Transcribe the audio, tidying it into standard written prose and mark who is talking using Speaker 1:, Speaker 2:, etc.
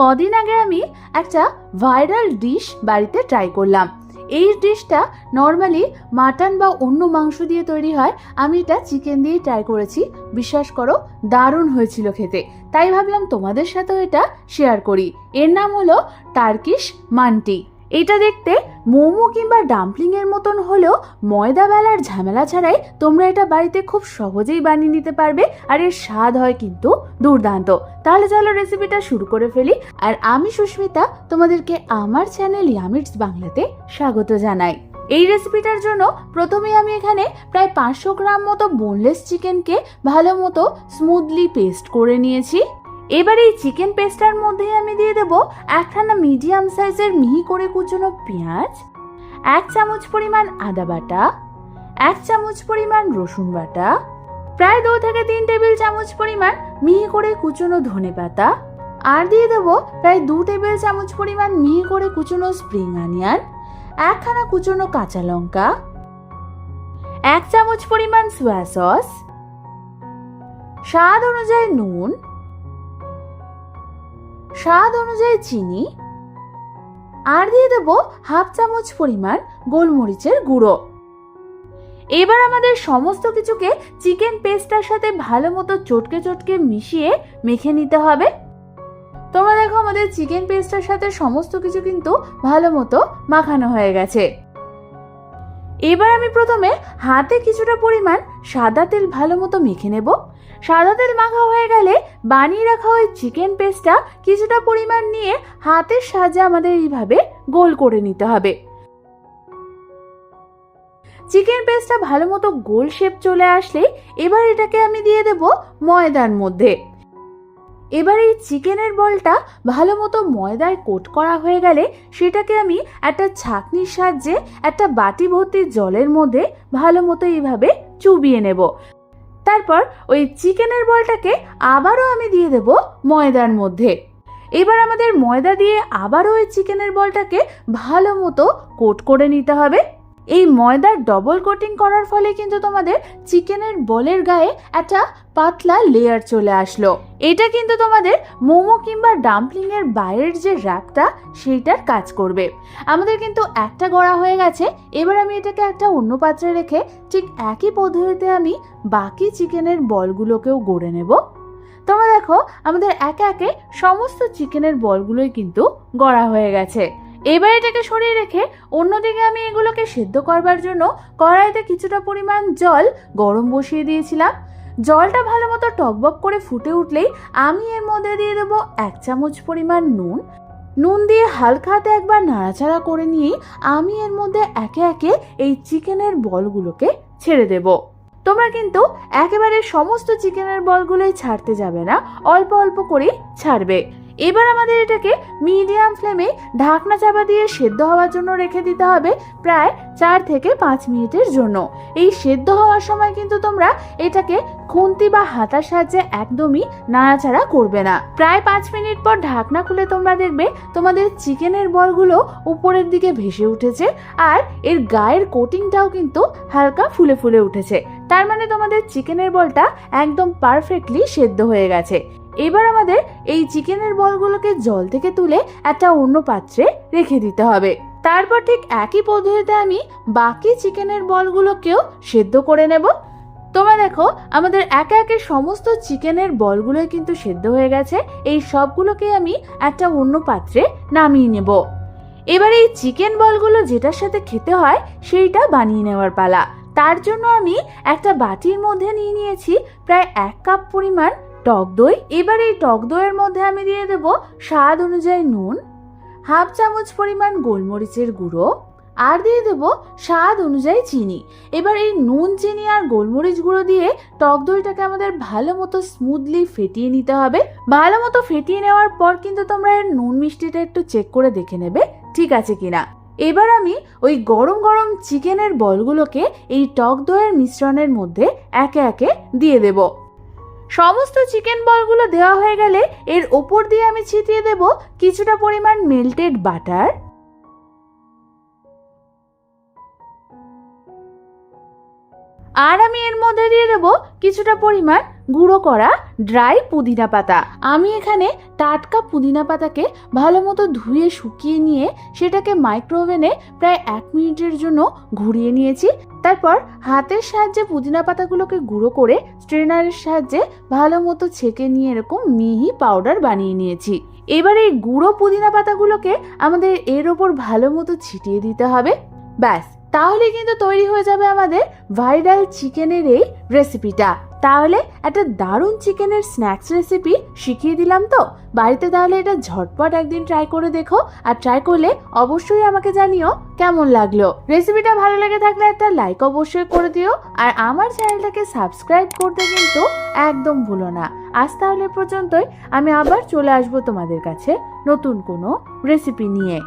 Speaker 1: কদিন আগে আমি একটা ভাইরাল ডিশ বাড়িতে ট্রাই করলাম। এই ডিশটা নর্মালি মাটন বা অন্য মাংস দিয়ে তৈরি হয়, আমি এটা চিকেন দিয়ে ট্রাই করেছি। বিশ্বাস করো, দারুণ হয়েছিল খেতে। তাই ভাবলাম তোমাদের সাথেও এটা শেয়ার করি। এর নাম হলো টার্কিশ মান্টি। এটা দেখতে মোমো কিংবা ডাম্পলিং এর মতন হলেও ময়দা বেলার ঝামেলা ছাড়াই তোমরা এটা বাড়িতে খুব সহজেই বানিয়ে নিতে পারবে, আর এর স্বাদ হয় কিন্তু দুর্দান্ত। তাহলে চলো রেসিপিটা শুরু করে ফেলি। আর আমি সুস্মিতা, তোমাদেরকে আমার চ্যানেল ইয়ামিটস বাংলাতে স্বাগত জানাই। এই রেসিপিটার জন্য প্রথমে আমি এখানে প্রায় 500 গ্রাম মতো বোনলেস চিকেনকে ভালো মতো স্মুথলি পেস্ট করে নিয়েছি। এবার এই চিকেন পেস্টার মধ্যে আমি দিয়ে দেবো একখানা মিডিয়াম সাইজের মিহি করে কুচনো পেঁয়াজ, 1 চামচ পরিমাণ আদা বাটা, 1 চামচ পরিমাণ রসুন বাটা, প্রায় 2 থেকে 3 টেবিল চামচ পরিমাণ মিহি করে কুচনো ধনে পাতা, আর দিয়ে দেবো প্রায় 2 টেবিল চামচ পরিমাণ মিহি করে কুচনো স্প্রিং অনিয়ন, 1 খানা কুচনো কাঁচা লঙ্কা, 1 চামচ পরিমাণ সয়া সস, স্বাদ অনুযায়ী নুন, স্বাদ অনুযায়ী চিনি, আর দিয়ে দেবো 1/2 চামচ পরিমাণ গোলমরিচের গুঁড়ো। এবার আমাদের সমস্ত কিছুকে চিকেন পেস্টটার সাথে ভালো মতো চটকে চটকে মিশিয়ে মেখে নিতে হবে। তোমরা দেখো আমাদের চিকেন পেস্টটার সাথে সমস্ত কিছু কিন্তু ভালো মতো মাখানো হয়ে গেছে। এবার আমি প্রথমে হাতে কিছুটা পরিমাণ সাদা তেল ভালো মতো মেখে নেব। সাদা তেল মাখা হয়ে গেলে বানিয়ে রাখা ওই চিকেন পেস্টটা কিছুটা পরিমাণ নিয়ে হাতের সাহায্যে আমাদের এইভাবে গোল করে নিতে হবে। চিকেন পেস্টটা ভালো মতো গোল শেপ চলে আসলে এবার এটাকে আমি দিয়ে দেব ময়দার মধ্যে। এবার এই চিকেনের বলটা ভালো মতো ময়দায় কোট করা হয়ে গেলে সেটাকে আমি একটা ছাঁকনির সাহায্যে একটা বাটি ভর্তি জলের মধ্যে ভালো মতো এইভাবে চুবিয়ে নেব। তারপর ওই চিকেনের বলটাকে আবারও আমি দিয়ে দেব ময়দার মধ্যে। এবার আমাদের ময়দা দিয়ে আবারও ওই চিকেনের বলটাকে ভালো মতো কোট করে নিতে হবে। এই ময়দার ডবল কোটিং করার ফলে কিন্তু তোমাদের চিকেনের বলের গায়ে একটা পাতলা লেয়ার চলে আসলো। এটা কিন্তু তোমাদের মোমো কিংবা ডাম্পলিং এর বাইরের যে র্যাপটা সেইটার কাজ করবে। আমাদের কিন্তু একটা গড়া হয়ে গেছে। এবার আমি এটাকে একটা অন্য পাত্রে রেখে ঠিক একই পদ্ধতিতে আমি বাকি চিকেনের বলগুলোকেও গড়ে নেব। তোমরা দেখো আমাদের একে একে সমস্ত চিকেনের বলগুলোই কিন্তু গড়া হয়ে গেছে। এবার এটাকে সরিয়ে রেখে অন্যদিকে আমি এগুলোকে সেদ্ধ করবার জন্য কড়াইতে কিছুটা পরিমাণ জল গরম বসিয়ে দিয়েছিলাম। জলটা ভালো মতো টকবক করে ফুটে উঠলেই আমি এর মধ্যে দিয়ে দেবো 1 চামচ পরিমাণ নুন দিয়ে হালকা হাতে একবার নাড়াচাড়া করে নিয়ে আমি এর মধ্যে একে একে এই চিকেনের বলগুলোকে ছেড়ে দেব। তোমরা কিন্তু একেবারে সমস্ত চিকেনের বলগুলোই ছাড়তে যাবে না, অল্প অল্প করেই ছাড়বে। এবার আমাদের এটাকে মিডিয়াম ফ্লেমে ঢাকনা চাপা দিয়ে সেদ্ধ হওয়ার জন্য রেখে দিতে হবে প্রায় 4 থেকে 5 মিনিটের জন্য। এই সেদ্ধ হওয়ার সময় কিন্তু তোমরা এটাকে খুন্তি বা হাতার সাহায্যে একদমই নাড়াচাড়া করবে না। প্রায় 5 মিনিট পর ঢাকনা খুলে তোমরা দেখবে তোমাদের চিকেনের বলগুলো উপরের দিকে ভেসে উঠেছে, আর এর গায়ের কোটিংটাও কিন্তু হালকা ফুলে ফুলে উঠেছে। তার মানে তোমাদের চিকেনের বলটা একদম পারফেক্টলি সেদ্ধ হয়ে গেছে। এবার আমাদের এই চিকেনের বলগুলোকে জল থেকে তুলে একটা অন্য পাত্রে রেখে দিতে হবে। তারপর ঠিক একই পদ্ধতিতে আমি বাকি চিকেনের বলগুলোকেও সেদ্ধ করে নেব। তোমরা দেখো আমাদের একে একে সমস্ত চিকেনের বলগুলোই কিন্তু সেদ্ধ হয়ে গেছে। এই সবগুলোকে আমি একটা অন্য পাত্রে নামিয়ে নেব। এবার এই চিকেন বলগুলো যেটার সাথে খেতে হয় সেইটা বানিয়ে নেওয়ার পালা। তার জন্য আমি একটা বাটির মধ্যে নিয়ে নিয়েছি প্রায় 1 কাপ পরিমাণ টক দই। এবার এই টক দইয়ের মধ্যে আমি দিয়ে দেব স্বাদ অনুযায়ী নুন, 1/2 চামচ পরিমাণ গোলমরিচের গুঁড়ো, আর দিয়ে দেব স্বাদ অনুযায়ী চিনি। এবার এই নুন, চিনি আর গোলমরিচ গুঁড়ো দিয়ে টক দইটাকে আমাদের ভালো মতো স্মুথলি ফেটিয়ে নিতে হবে। ভালো মতো ফেটিয়ে নেওয়ার পর কিন্তু তোমরা এর নুন মিষ্টিটা একটু চেক করে দেখে নেবে ঠিক আছে কিনা। এবার আমি ওই গরম গরম চিকেনের বলগুলোকে এই টক দইয়ের মিশ্রণের মধ্যে একে একে দিয়ে দেব। সমস্ত চিকেন বলগুলো দেওয়া হয়ে গেলে এর ওপর দিয়ে আমি ছিটিয়ে দেব কিছুটা পরিমাণ মেল্টেড বাটার, আর আমি এর মধ্যে দিয়ে দেব কিছুটা পরিমাণ গুঁড়ো করা ড্রাই পুদিনা পাতা। আমি এখানে টাটকা পুদিনা পাতাকে ভালো মতো ধুয়ে শুকিয়ে নিয়ে সেটাকে মাইক্রোওভেনে প্রায় 1 মিনিটের জন্য ঘুরিয়ে নিয়েছি। তারপর হাতের সাহায্যে পুদিনা পাতাগুলোকে গুঁড়ো করে স্ট্রেনারের সাহায্যে ভালো মতো ছেঁকে নিয়ে এরকম মিহি পাউডার বানিয়ে নিয়েছি। এবার এই গুঁড়ো পুদিনা পাতাগুলোকে আমাদের এর ওপর ভালো মতো ছিটিয়ে দিতে হবে। ব্যাস, তাহলে কিন্তু তৈরি হয়ে যাবে আমাদের ভাইরাল চিকেনের এই রেসিপিটা। তাহলে একটা দারুণ চিকেনের স্ন্যাক্স রেসিপি শিখিয়ে দিলাম তো। বাড়িতে তাহলে এটা ঝটপট একদিন ট্রাই করে দেখো, আর ট্রাই করলে অবশ্যই আমাকে জানিও কেমন লাগলো। রেসিপিটা ভালো লেগে থাকলে একটা লাইক অবশ্যই করে দিও, আর আমার চ্যানেলটাকে সাবস্ক্রাইব করতে কিন্তু একদম ভুলো না। আজ তাহলে পর্যন্তই, আমি আবার চলে আসবো তোমাদের কাছে নতুন কোনো রেসিপি নিয়ে।